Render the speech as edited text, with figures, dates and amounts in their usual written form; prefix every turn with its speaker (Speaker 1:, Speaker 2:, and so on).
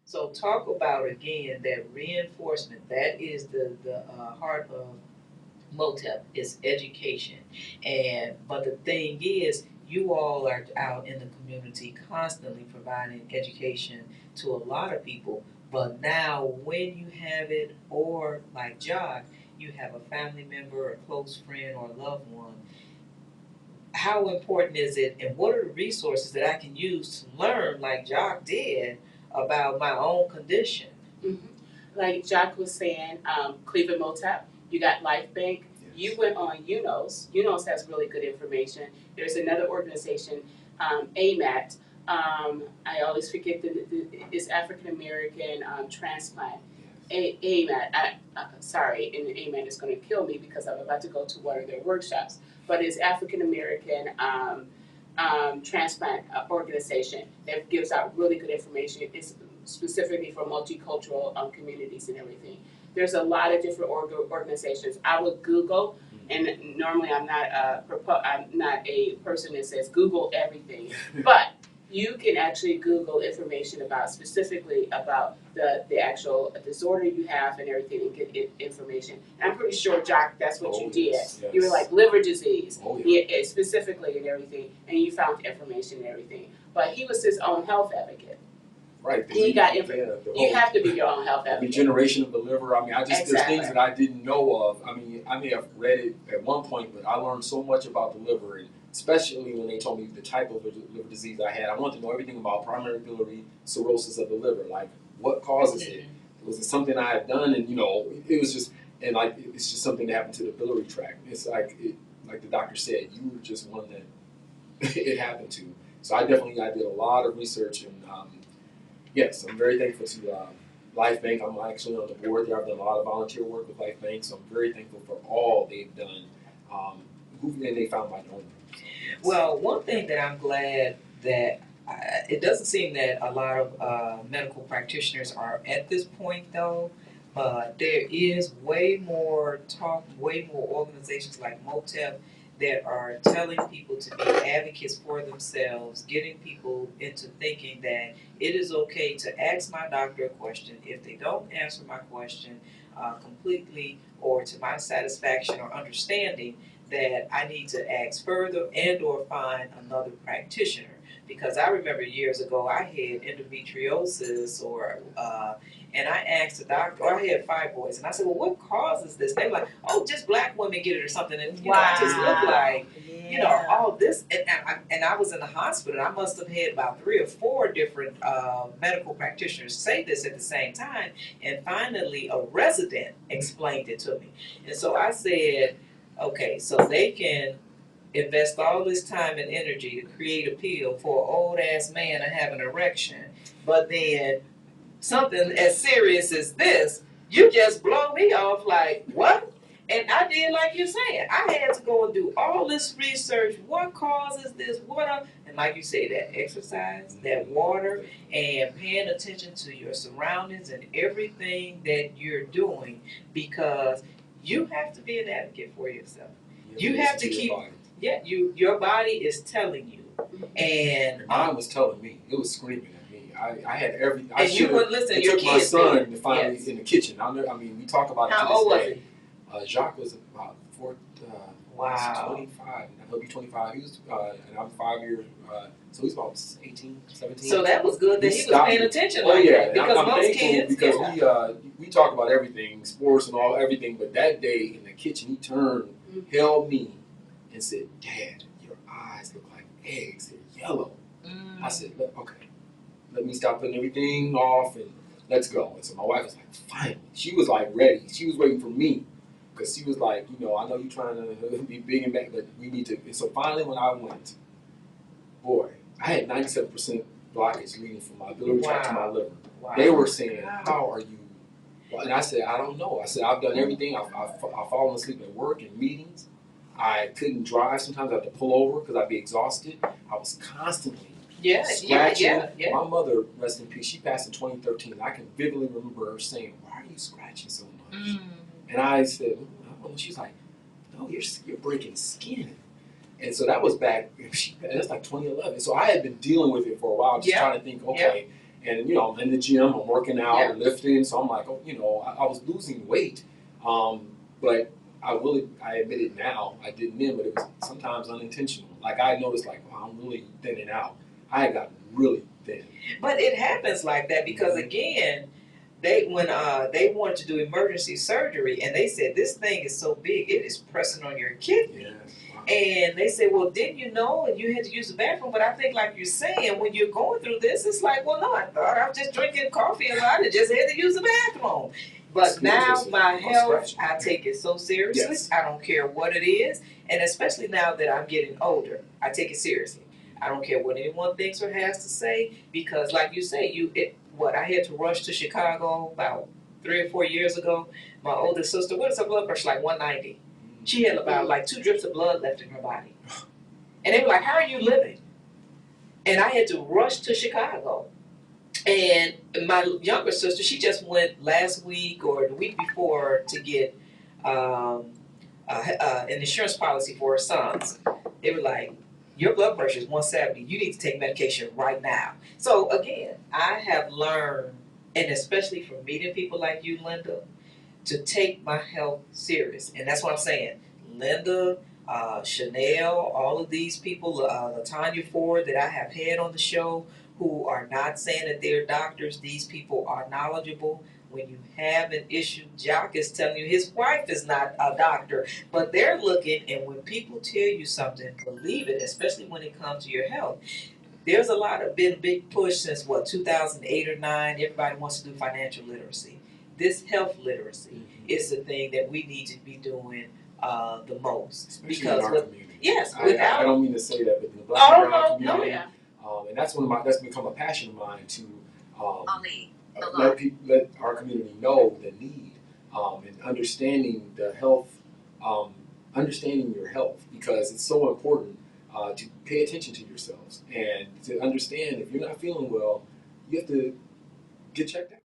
Speaker 1: So talk about again that reinforcement. That is the heart of MOTEP is education. And but the thing is, you all are out in the community constantly providing education to a lot of people. But now, when you have it, or like Jock, you have a family member, a close friend, or a loved one, how important is it, and what are the resources that I can use to learn, like Jock did, about my own condition?
Speaker 2: Mhm. Like Jack was saying, Cleveland Motep, you got Life Bank. You went on UNOS. UNOS has really good information. There's another organization, AMAT. I always forget it's African American Transplant. AMAT. Sorry, and AMAT is going to kill me because I'm about to go to one of their workshops. But it's African American transplant organization that gives out really good information. It's specifically for multicultural communities and everything. There's a lot of different organizations. I would Google, and normally I'm not a person that says Google everything, but you can actually Google information about specifically about the actual disorder you have and everything and get information. And I'm pretty sure, Jock, that's what you did.
Speaker 3: Yes.
Speaker 2: You were like liver disease,
Speaker 3: Yeah.
Speaker 2: Specifically and everything, and you found information and everything. But he was his own health advocate.
Speaker 3: Right.
Speaker 2: He got you have to be your own health advocate.
Speaker 3: Regeneration of the liver. I mean,
Speaker 2: Exactly.
Speaker 3: there's things that I didn't know of. I mean, I may have read it at one point, but I learned so much about the liver, and especially when they told me the type of liver disease I had. I wanted to know everything about primary biliary cirrhosis of the liver, like what causes it. Was it something I had done? And it was just, and like it's just something that happened to the biliary tract. It's like like the doctor said, you were just one that it happened to. So I did a lot of research, and yes, I'm very thankful to Life Bank. I'm actually on the board there. I've done a lot of volunteer work with Life Bank, so I'm very thankful for all they've done. And they found my donor.
Speaker 1: Well, one thing that I'm glad that it doesn't seem that a lot of medical practitioners are at this point, though. But there is way more talk, way more organizations like MOTEP that are telling people to be advocates for themselves, getting people into thinking that it is okay to ask my doctor a question. If they don't answer my question completely or to my satisfaction or understanding, that I need to ask further and or find another practitioner. Because I remember years ago I had endometriosis and I asked the doctor, or I had fibroids, and I said, well, what causes this? They were like, oh, just black women get it or something. And I just looked like, all this. And I was in the hospital. I must have had about 3 or 4 different medical practitioners say this at the same time. And finally, a resident explained it to me. And so I said, okay, so they can invest all this time and energy to create a pill for an old ass man to have an erection, but then something as serious as this, you just blow me off like, what? And I did like you're saying. I had to go and do all this research. What causes this? And like you say, that exercise, that water, and paying attention to your surroundings and everything that you're doing, because you have to be an advocate for yourself. You have to keep. Your body is telling you, and
Speaker 3: mine was telling me. It was screaming at me. I had every.
Speaker 1: And you would listen. Your
Speaker 3: took my son to find me in the kitchen. I mean, we talk about it to this day. Jacques was about 25. He'll be 25. He was, and I'm 5 years. So he's about 18, 17.
Speaker 1: So that was good that he was paying attention
Speaker 3: that.
Speaker 1: Because
Speaker 3: I'm
Speaker 1: most kids,
Speaker 3: because we talk about everything, sports and everything. But that day in the kitchen, he turned, held me, and said, "Dad, your eyes look like eggs. They're yellow." I said, "Okay, let me stop putting everything off and let's go." And so my wife was like, "Finally." She was like ready. She was waiting for me. Because she was like, I know you're trying to be big and bad, but we need to. And so finally, when I went, boy, I had 97% blockage leading from my biliary tract to my liver. Wow. They were saying, "How are you?" And I said, "I don't know." I said, "I've done everything. I've fallen asleep at work and meetings. I couldn't drive. Sometimes I had to pull over because I'd be exhausted. I was constantly scratching."
Speaker 1: Yeah.
Speaker 3: My mother, rest in peace, she passed in 2013. I can vividly remember her saying, "Why are you scratching so much?" And I said, "Oh." She's like, "No, you're breaking skin." And so that was back. That's like 2011. So I had been dealing with it for a while, just trying to think, okay. And I'm in the gym, I'm working out,
Speaker 2: Yeah.
Speaker 3: lifting. So I'm like, I was losing weight, but I admit it now. I didn't then, but it was sometimes unintentional. Like I noticed, like, wow, I'm really thinning out. I had gotten really thin.
Speaker 1: But it happens like that because again, they wanted to do emergency surgery and they said this thing is so big it is pressing on your kidney.
Speaker 3: Yeah. Wow.
Speaker 1: And they said, well, didn't you know you had to use the bathroom? But I think, like you're saying, when you're going through this, it's like, well, no, I thought I was just drinking coffee a lot and just had to use the bathroom. But now my health, I take it so seriously.
Speaker 3: Yes.
Speaker 1: I don't care what it is. And especially now that I'm getting older, I take it seriously. I don't care what anyone thinks or has to say because, like you say, I had to rush to Chicago about 3 or 4 years ago. My older sister, what is her blood pressure? Like 190. She had about like 2 drips of blood left in her body. And they were like, how are you living? And I had to rush to Chicago. And my younger sister, she just went last week or the week before to get an insurance policy for her sons. They were like, your blood pressure is 170. You need to take medication right now. So again, I have learned, and especially from meeting people like you, Linda, to take my health serious. And that's what I'm saying. Linda, Chanel, all of these people, Latanya Ford that I have had on the show who are not saying that they're doctors. These people are knowledgeable. When you have an issue, Jock is telling you his wife is not a doctor, but they're looking, and when people tell you something, believe it, especially when it comes to your health. There's a lot of big push since 2008 or 9. Everybody wants to do financial literacy. This health literacy is the thing that we need to be doing the most.
Speaker 3: Especially
Speaker 1: because
Speaker 3: in our community.
Speaker 1: Yes,
Speaker 3: I don't mean to say that, but in the Black and brown community,
Speaker 2: yeah.
Speaker 3: And that's become a passion of mine to let our community know the need and understanding the health, understanding your health, because it's so important to pay attention to yourselves and to understand if you're not feeling well, you have to get checked out.